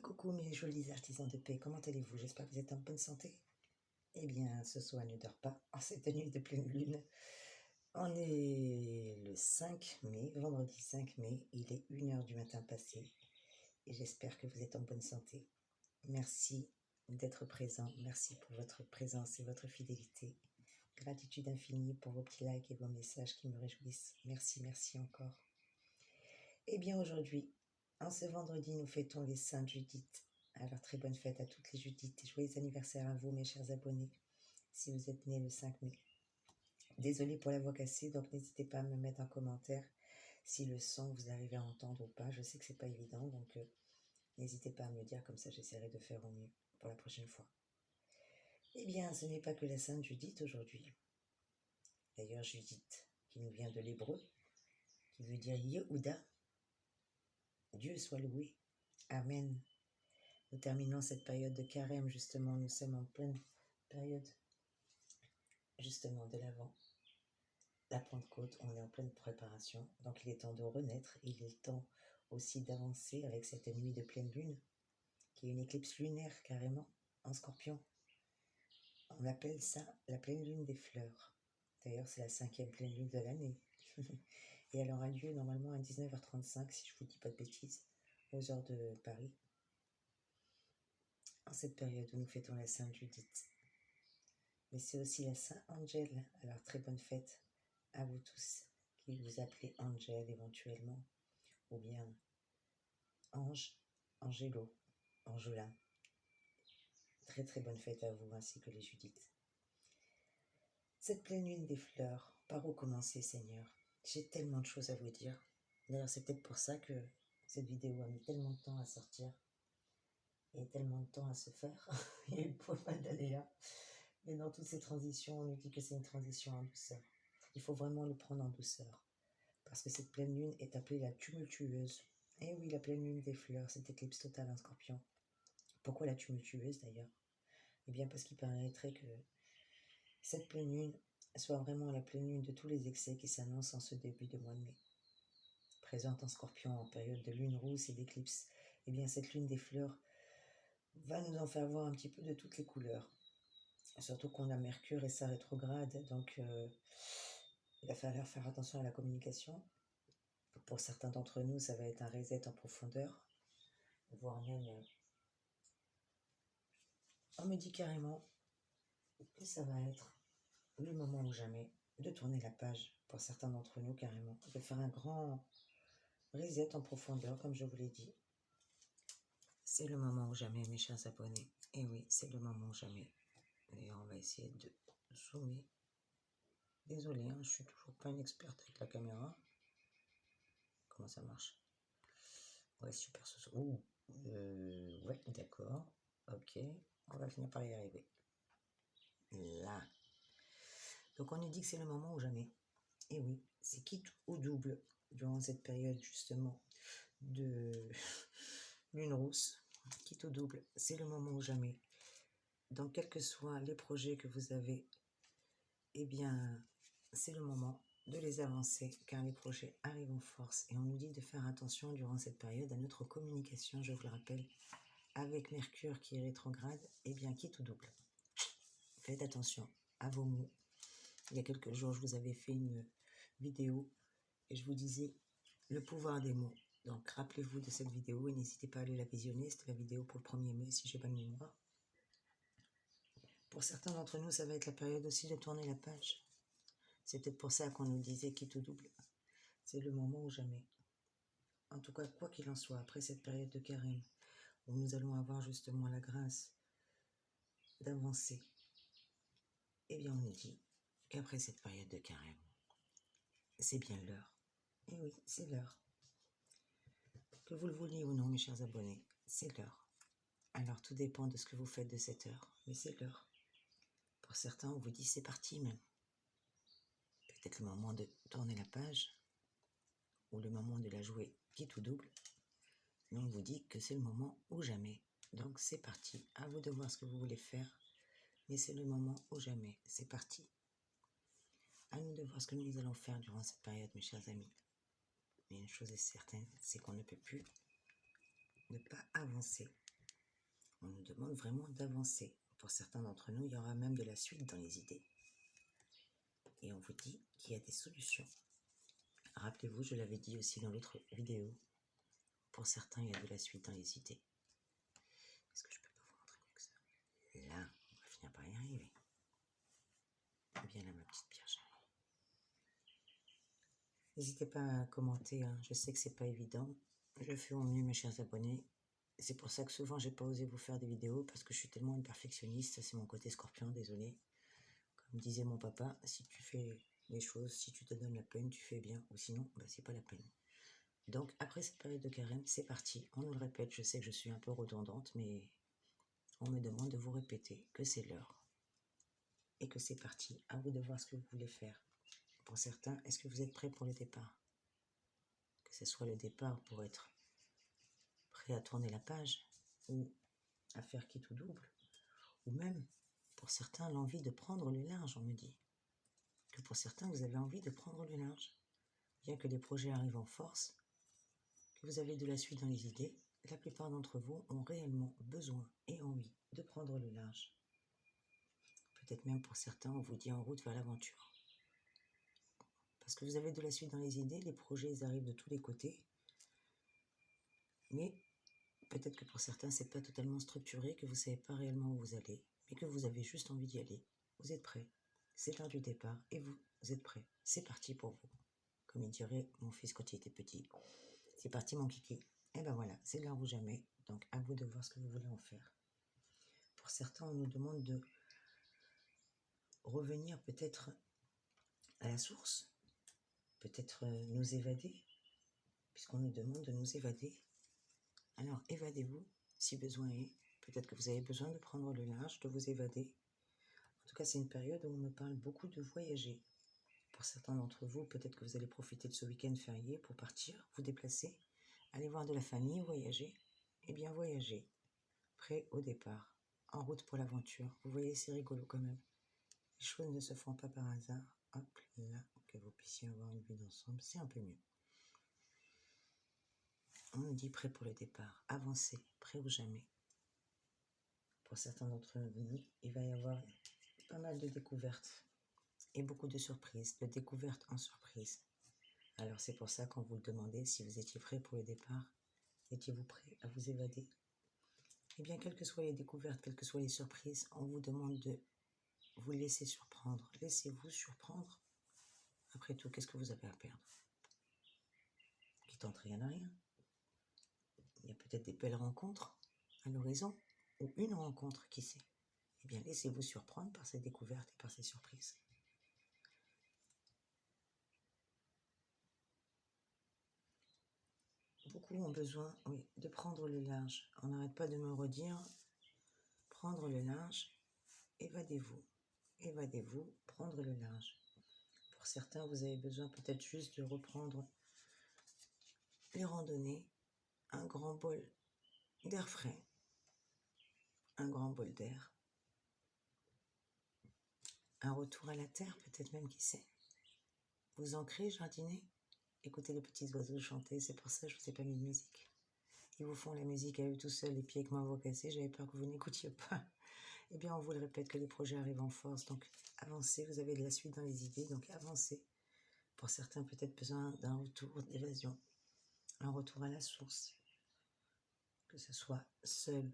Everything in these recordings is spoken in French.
coucou mes jolis artisans de paix, comment allez-vous? J'espère que vous êtes en bonne santé. Eh bien, ce soir ne dort pas en cette nuit de pleine lune. On est le 5 mai, vendredi 5 mai, il est 1 h du matin passé et j'espère que vous êtes en bonne santé. Merci d'être présent, merci pour votre présence et votre fidélité. Gratitude infinie pour vos petits likes et vos messages qui me réjouissent. Merci, merci encore. Eh bien aujourd'hui, en ce vendredi, nous fêtons les Saintes Judith. Alors très bonne fête à toutes les Judith et joyeux anniversaire à vous mes chers abonnés, si vous êtes nés le 5 mai. Désolée pour la voix cassée, donc n'hésitez pas à me mettre en commentaire si le son vous arrivez à entendre ou pas. Je sais que c'est pas évident, donc n'hésitez pas à me le dire, comme ça j'essaierai de faire au mieux pour la prochaine fois. Eh bien, ce n'est pas que la Sainte Judith aujourd'hui. D'ailleurs, Judith, qui nous vient de l'hébreu, qui veut dire Yehuda, Dieu soit loué. Amen. Nous terminons cette période de carême, justement, nous sommes en pleine période, justement, de l'Avent. La Pentecôte, on est en pleine préparation, donc il est temps de renaître, il est temps aussi d'avancer avec cette nuit de pleine lune, qui est une éclipse lunaire carrément, en Scorpion. On appelle ça la pleine lune des fleurs. D'ailleurs, c'est la 5e pleine lune de l'année. Et elle aura lieu normalement à 19h35, si je vous dis pas de bêtises, aux heures de Paris. En cette période où nous fêtons la Sainte Judith. Mais c'est aussi la Saint Angèle, alors très bonne fête à vous tous qui vous appelez Angèle éventuellement, ou bien Ange, Angélo, Angelin. Très très bonne fête à vous ainsi que les Judith. Cette pleine lune des fleurs, par où commencer Seigneur? J'ai tellement de choses à vous dire. D'ailleurs c'est peut-être pour ça que cette vidéo a mis tellement de temps à sortir et tellement de temps à se faire. Il y a eu pas mal d'aléas. Mais dans toutes ces transitions, on nous dit que c'est une transition en douceur. Il faut vraiment le prendre en douceur. Parce que cette pleine lune est appelée la tumultueuse. Et oui, la pleine lune des fleurs, cette éclipse totale en Scorpion. Pourquoi la tumultueuse d'ailleurs? Eh bien parce qu'il paraîtrait que cette pleine lune soit vraiment la pleine lune de tous les excès qui s'annoncent en ce début de mois de mai. Présente en Scorpion en période de lune rousse et d'éclipse, eh bien cette lune des fleurs va nous en faire voir un petit peu de toutes les couleurs. Surtout qu'on a Mercure et sa rétrograde, donc il va falloir faire attention à la communication. Pour certains d'entre nous, ça va être un reset en profondeur, voire même, on me dit carrément que ça va être le moment ou jamais de tourner la page, pour certains d'entre nous carrément, de faire un grand reset en profondeur, comme je vous l'ai dit. C'est le moment ou jamais, mes chers abonnés. Et oui, c'est le moment ou jamais. D'ailleurs, on va essayer de zoomer. Désolée, je suis toujours pas une experte avec la caméra. Comment ça marche? Ouais, super. Ouais, d'accord. Ok, on va finir par y arriver. Là. Donc on nous dit que c'est le moment ou jamais. Et oui, c'est quitte ou double durant cette période justement de lune rousse. Quitte ou double, c'est le moment ou jamais. Donc quels que soient les projets que vous avez, eh bien c'est le moment de les avancer car les projets arrivent en force et on nous dit de faire attention durant cette période à notre communication, je vous le rappelle, avec Mercure qui est rétrograde, eh bien quitte ou double. Faites attention à vos mots. Il y a quelques jours, je vous avais fait une vidéo et je vous disais le pouvoir des mots. Donc rappelez-vous de cette vidéo et n'hésitez pas à aller la visionner, c'était la vidéo pour le 1er mai si j'ai pas de mémoire. Pour certains d'entre nous, ça va être la période aussi de tourner la page. C'est peut-être pour ça qu'on nous disait quitte ou double. C'est le moment ou jamais. En tout cas, quoi qu'il en soit, après cette période de carême, où nous allons avoir justement la grâce d'avancer, eh bien on nous dit qu'après cette période de carême, c'est bien l'heure. Et oui, c'est l'heure. Que vous le vouliez ou non, mes chers abonnés, c'est l'heure. Alors tout dépend de ce que vous faites de cette heure, mais c'est l'heure. Pour certains, on vous dit c'est parti même. Peut-être le moment de tourner la page, ou le moment de la jouer quitte ou double. Mais on vous dit que c'est le moment ou jamais. Donc c'est parti, à vous de voir ce que vous voulez faire, mais c'est le moment ou jamais, c'est parti. À nous de voir ce que nous allons faire durant cette période, mes chers amis. Mais une chose est certaine, c'est qu'on ne peut plus ne pas avancer. On nous demande vraiment d'avancer. Pour certains d'entre nous, il y aura même de la suite dans les idées. Et on vous dit qu'il y a des solutions. Rappelez-vous, je l'avais dit aussi dans l'autre vidéo, pour certains, il y a de la suite dans les idées. Est-ce que je peux pas vous montrer mieux que ça? Là, on va finir par y arriver. Bien là, ma petite pierre chérie. N'hésitez pas à commenter, hein. Je sais que c'est pas évident. Je fais au mieux, mes chers abonnés. C'est pour ça que souvent, j'ai pas osé vous faire des vidéos, parce que je suis tellement une perfectionniste. C'est mon côté scorpion, désolé. Comme disait mon papa, si tu fais les choses, si tu te donnes la peine, tu fais bien. Ou sinon, bah, c'est pas la peine. Donc, après cette période de carême, c'est parti. On nous le répète, je sais que je suis un peu redondante, mais on me demande de vous répéter que c'est l'heure. Et que c'est parti. À vous de voir ce que vous voulez faire. Pour certains, est-ce que vous êtes prêts pour le départ? Que ce soit le départ pour être prêt à tourner la page, ou à faire quitte ou double, ou même, pour certains, l'envie de prendre le large, on me dit. Que pour certains, vous avez envie de prendre le large. Bien que les projets arrivent en force, que vous avez de la suite dans les idées, la plupart d'entre vous ont réellement besoin et envie de prendre le large. Peut-être même pour certains, on vous dit en route vers l'aventure. Parce que vous avez de la suite dans les idées, les projets ils arrivent de tous les côtés. Mais peut-être que pour certains, c'est pas totalement structuré, que vous savez pas réellement où vous allez, mais que vous avez juste envie d'y aller. Vous êtes prêts. C'est l'heure du départ et vous êtes prêts. C'est parti pour vous. Comme il dirait mon fils quand il était petit. C'est parti mon kiki. Et ben voilà, c'est l'heure ou jamais. Donc à vous de voir ce que vous voulez en faire. Pour certains, on nous demande de revenir peut-être à la source, peut-être nous évader, puisqu'on nous demande de nous évader. Alors évadez-vous si besoin est. Peut-être que vous avez besoin de prendre le large, de vous évader. En tout cas, c'est une période où on me parle beaucoup de voyager. Pour certains d'entre vous, peut-être que vous allez profiter de ce week-end férié pour partir, vous déplacer, aller voir de la famille, voyager. Eh bien, voyager, prêt au départ, en route pour l'aventure. Vous voyez, c'est rigolo quand même. Les choses ne se font pas par hasard. Hop là, que vous puissiez avoir une vue d'ensemble, c'est un peu mieux. On nous dit prêt pour le départ, avancez, prêt ou jamais. Pour certains d'entre vous, il va y avoir pas mal de découvertes et beaucoup de surprises, de découvertes en surprise. Alors c'est pour ça qu'on vous le demandait si vous étiez prêt pour le départ, étiez-vous prêt à vous évader? Eh bien, quelles que soient les découvertes, quelles que soient les surprises, on vous demande de vous laisser surprendre. Laissez-vous surprendre. Après tout, qu'est-ce que vous avez à perdre? Qui tente rien à rien. Il y a peut-être des belles rencontres à l'horizon, ou une rencontre, qui sait. Eh bien, laissez-vous surprendre par ces découvertes et par ces surprises. Beaucoup ont besoin, oui, de prendre le large. On n'arrête pas de me redire, prendre le large, évadez-vous. Évadez-vous, prendre le large. Pour certains, vous avez besoin peut-être juste de reprendre les randonnées, un grand bol d'air frais, un grand bol d'air, un retour à la terre, peut-être même, qui sait. Vous ancrez, jardiner, écoutez les petits oiseaux chanter, c'est pour ça que je vous ai pas mis de musique. Ils vous font la musique à eux tout seuls, les pieds avec ma voix cassée, j'avais peur que vous n'écoutiez pas. Eh bien, on vous le répète que les projets arrivent en force, donc avancez, vous avez de la suite dans les idées, donc avancez. Pour certains, peut-être besoin d'un retour d'évasion, un retour à la source, que ce soit seul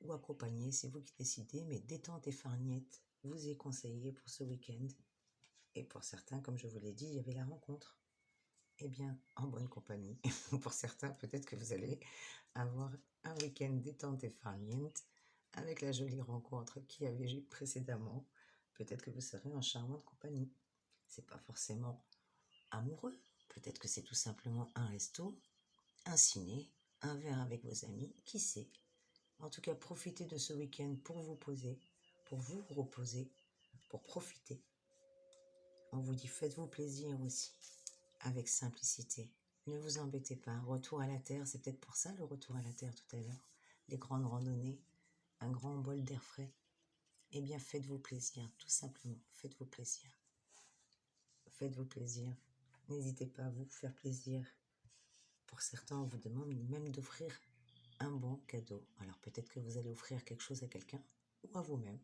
ou accompagné, c'est vous qui décidez, mais détente et farniette vous est conseillé pour ce week-end. Et pour certains, comme je vous l'ai dit, il y avait la rencontre. Eh bien, en bonne compagnie. Pour certains, peut-être que vous allez avoir un week-end détente et farniente avec la jolie rencontre qui avait eu précédemment. Peut-être que vous serez en charmante compagnie. C'est pas forcément amoureux. Peut-être que c'est tout simplement un resto, un ciné, un verre avec vos amis, qui sait. En tout cas, profitez de ce week-end pour vous poser, pour vous reposer, pour profiter. On vous dit faites-vous plaisir aussi, avec simplicité. Ne vous embêtez pas. Retour à la terre, c'est peut-être pour ça le retour à la terre tout à l'heure. Les grandes randonnées, un grand bol d'air frais. Eh bien, faites-vous plaisir, tout simplement. Faites-vous plaisir. Faites-vous plaisir. N'hésitez pas à vous faire plaisir. Pour certains, on vous demande même d'offrir un bon cadeau. Alors peut-être que vous allez offrir quelque chose à quelqu'un ou à vous-même.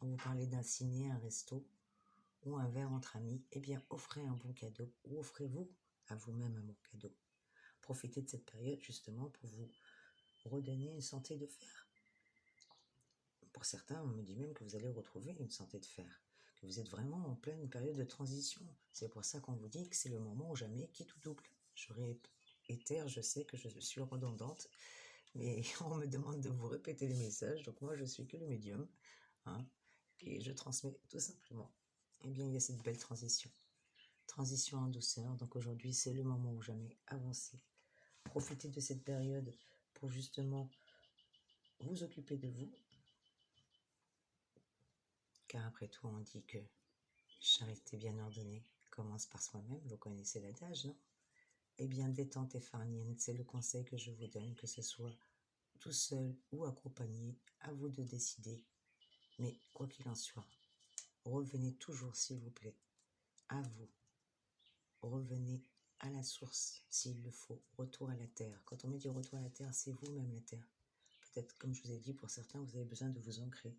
On vous parlait d'un ciné, un resto ou un verre entre amis. Eh bien, offrez un bon cadeau ou offrez-vous à vous-même un bon cadeau. Profitez de cette période justement pour vous redonner une santé de fer. Pour certains, on me dit même que vous allez retrouver une santé de fer, que vous êtes vraiment en pleine période de transition. C'est pour ça qu'on vous dit que c'est le moment ou jamais qui tout double. Je réitère, je sais que je suis redondante, mais on me demande de vous répéter les messages, donc moi je suis que le médium, hein, et je transmets tout simplement. Eh bien, il y a cette belle transition. Transition en douceur, donc aujourd'hui c'est le moment ou jamais, avancez. Profitez de cette période pour justement vous occuper de vous, car après tout on dit que charité bien ordonnée commence par soi-même, vous connaissez l'adage, non? Eh bien, détente et farniente, c'est le conseil que je vous donne, que ce soit tout seul ou accompagné, à vous de décider. Mais quoi qu'il en soit, revenez toujours, s'il vous plaît, à vous. Revenez à la source, s'il le faut. Retour à la terre. Quand on me dit retour à la terre, c'est vous-même la terre. Peut-être, comme je vous ai dit, pour certains, vous avez besoin de vous ancrer.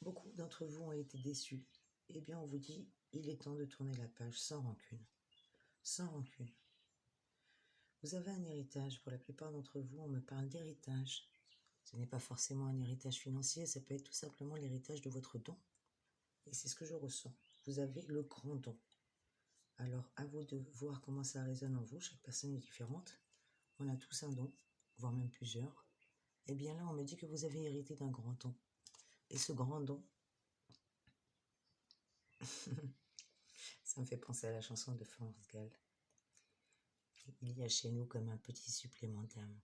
Beaucoup d'entre vous ont été déçus. Eh bien, on vous dit, il est temps de tourner la page sans rancune. Sans rancune. Vous avez un héritage. Pour la plupart d'entre vous, on me parle d'héritage. Ce n'est pas forcément un héritage financier, ça peut être tout simplement l'héritage de votre don. Et c'est ce que je ressens. Vous avez le grand don. Alors, à vous de voir comment ça résonne en vous. Chaque personne est différente. On a tous un don, voire même plusieurs. Et bien là, on me dit que vous avez hérité d'un grand don. Et ce grand don, ça me fait penser à la chanson de Forrest Gall. Il y a chez nous comme un petit supplément d'âme.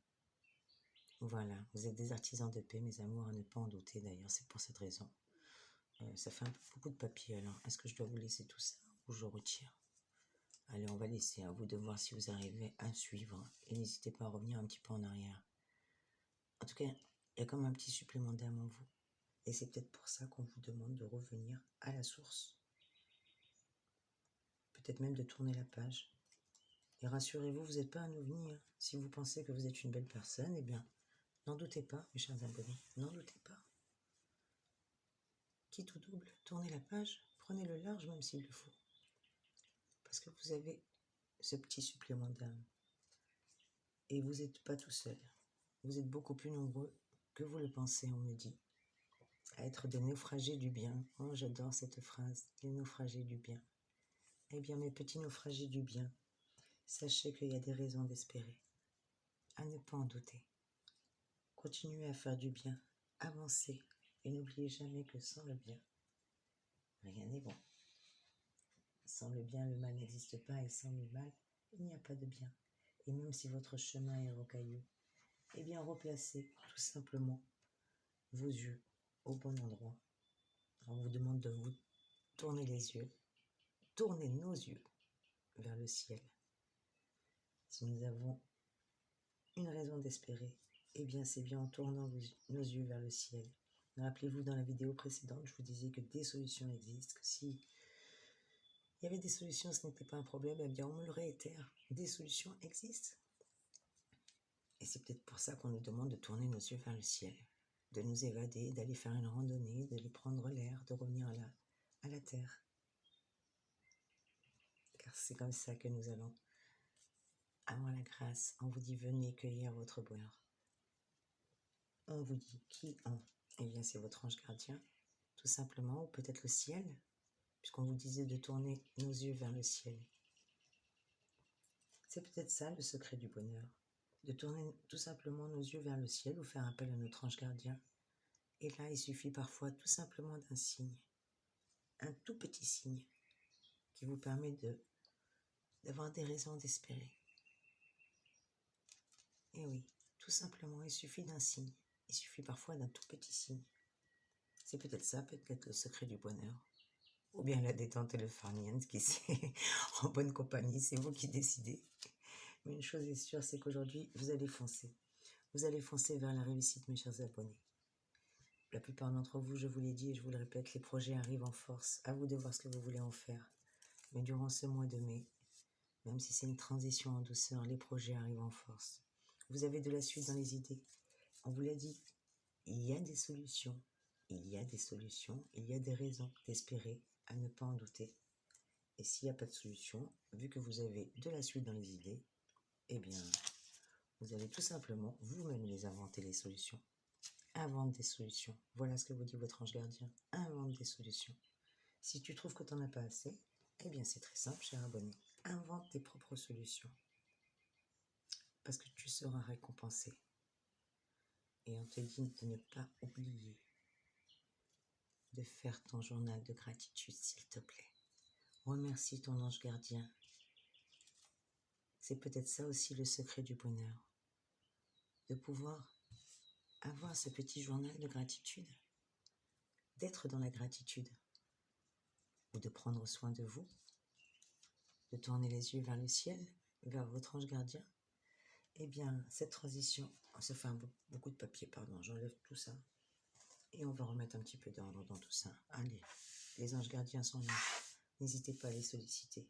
Voilà, vous êtes des artisans de paix, mes amours, à ne pas en douter d'ailleurs, c'est pour cette raison. Ça fait un peu beaucoup de papier, alors est-ce que je dois vous laisser tout ça ou je retire? Allez, on va laisser, à vous de voir si vous arrivez à suivre et n'hésitez pas à revenir un petit peu en arrière. En tout cas, il y a comme un petit supplément d'âme en vous et c'est peut-être pour ça qu'on vous demande de revenir à la source. Peut-être même de tourner la page. Et rassurez-vous, vous n'êtes pas un ovni. Hein. Si vous pensez que vous êtes une belle personne, eh bien, n'en doutez pas, mes chers abonnés, n'en doutez pas. Qui tout double, tournez la page, prenez le large même s'il le faut. Parce que vous avez ce petit supplément d'âme. Et vous n'êtes pas tout seul. Vous êtes beaucoup plus nombreux que vous le pensez, on me dit. À être des naufragés du bien. Oh, j'adore cette phrase, les naufragés du bien. Eh bien, mes petits naufragés du bien, sachez qu'il y a des raisons d'espérer. À ne pas en douter. Continuez à faire du bien, avancez, et n'oubliez jamais que sans le bien, rien n'est bon. Sans le bien, le mal n'existe pas, et sans le mal, il n'y a pas de bien. Et même si votre chemin est rocailleux, eh bien replacez tout simplement vos yeux au bon endroit. On vous demande de vous tourner les yeux, tourner nos yeux vers le ciel. Si nous avons une raison d'espérer, eh bien c'est bien en tournant nos yeux vers le ciel. Rappelez-vous, dans la vidéo précédente, je vous disais que des solutions existent, que si il y avait des solutions, ce n'était pas un problème, eh bien on me le réitère, des solutions existent. Et c'est peut-être pour ça qu'on nous demande de tourner nos yeux vers le ciel, de nous évader, d'aller faire une randonnée, d'aller prendre l'air, de revenir à la terre. Car c'est comme ça que nous allons avoir la grâce. On vous dit, venez cueillir votre bonheur. On vous dit, qui en? Eh bien, c'est votre ange gardien, tout simplement, ou peut-être le ciel, puisqu'on vous disait de tourner nos yeux vers le ciel. C'est peut-être ça le secret du bonheur, de tourner tout simplement nos yeux vers le ciel ou faire appel à notre ange gardien. Et là, il suffit parfois tout simplement d'un signe, un tout petit signe, qui vous permet d'avoir des raisons d'espérer. Et oui, tout simplement, il suffit d'un signe. Il suffit parfois d'un tout petit signe. C'est peut-être ça, peut-être le secret du bonheur. Ou bien la détente et le farniente, qui sait, en bonne compagnie, c'est vous qui décidez. Mais une chose est sûre, c'est qu'aujourd'hui, vous allez foncer. Vous allez foncer vers la réussite, mes chers abonnés. La plupart d'entre vous, je vous l'ai dit et je vous le répète, les projets arrivent en force. À vous de voir ce que vous voulez en faire. Mais durant ce mois de mai, Même si c'est une transition en douceur, les projets arrivent en force. Vous avez de la suite dans les idées. On vous l'a dit, il y a des solutions. Il y a des solutions, il y a des raisons d'espérer, à ne pas en douter. Et s'il n'y a pas de solution, vu que vous avez de la suite dans les idées, eh bien, vous allez tout simplement vous-même les inventer, les solutions. Invente des solutions. Voilà ce que vous dit votre ange gardien. Invente des solutions. Si tu trouves que tu n'en as pas assez, eh bien c'est très simple, cher abonné. Invente tes propres solutions. Parce que tu seras récompensé. Et on te dit de ne pas oublier de faire ton journal de gratitude, s'il te plaît. Remercie ton ange gardien. C'est peut-être ça aussi le secret du bonheur. De pouvoir avoir ce petit journal de gratitude. D'être dans la gratitude. Ou de prendre soin de vous. De tourner les yeux vers le ciel, vers votre ange gardien. Eh bien, cette transition, ça fait beaucoup de papier, pardon, j'enlève tout ça. Et on va remettre un petit peu d'ordre dans tout ça. Allez, les anges gardiens sont là. N'hésitez pas à les solliciter.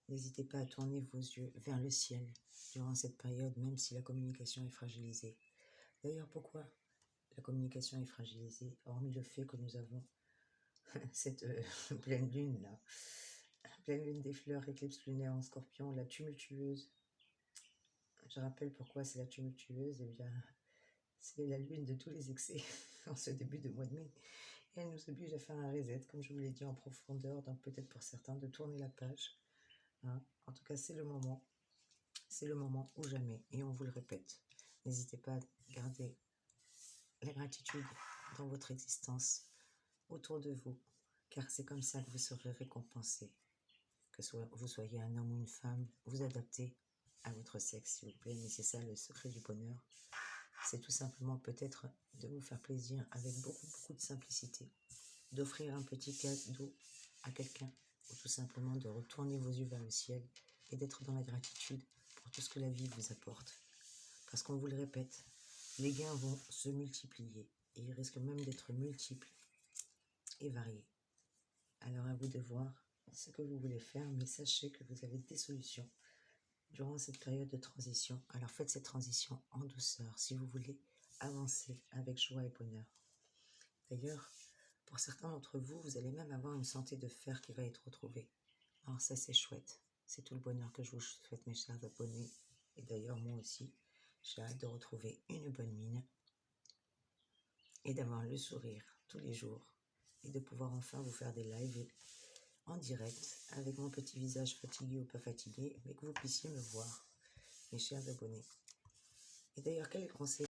N'hésitez pas à tourner vos yeux vers le ciel durant cette période, même si la communication est fragilisée. D'ailleurs, pourquoi la communication est fragilisée, hormis le fait que nous avons cette pleine lune là, pleine lune des fleurs, éclipse lunaire en scorpion, la tumultueuse. Je rappelle pourquoi c'est la tumultueuse, eh bien, c'est la lune de tous les excès en ce début de mois de mai. Et elle nous oblige à faire un reset, comme je vous l'ai dit, en profondeur, donc peut-être pour certains de tourner la page. Hein. En tout cas, c'est le moment ou jamais, et on vous le répète. N'hésitez pas à garder la gratitude dans votre existence, autour de vous, car c'est comme ça que vous serez récompensé. Que vous soyez un homme ou une femme, vous adaptez à votre sexe, s'il vous plaît, mais c'est ça le secret du bonheur. C'est tout simplement peut-être de vous faire plaisir avec beaucoup de simplicité, d'offrir un petit cadeau à quelqu'un, ou tout simplement de retourner vos yeux vers le ciel et d'être dans la gratitude pour tout ce que la vie vous apporte. Parce qu'on vous le répète, les gains vont se multiplier et ils risquent même d'être multiples et variés. Alors à vous de voir ce que vous voulez faire, mais sachez que vous avez des solutions durant cette période de transition. Alors faites cette transition en douceur si vous voulez avancer avec joie et bonheur. D'ailleurs, pour certains d'entre vous, vous allez même avoir une santé de fer qui va être retrouvée. Alors ça c'est chouette, c'est tout le bonheur que je vous souhaite mes chers abonnés. Et d'ailleurs moi aussi, j'ai hâte de retrouver une bonne mine et d'avoir le sourire tous les jours et de pouvoir enfin vous faire des lives en direct avec mon petit visage fatigué ou pas fatigué, mais que vous puissiez me voir, mes chers abonnés. Et d'ailleurs, quel est le conseil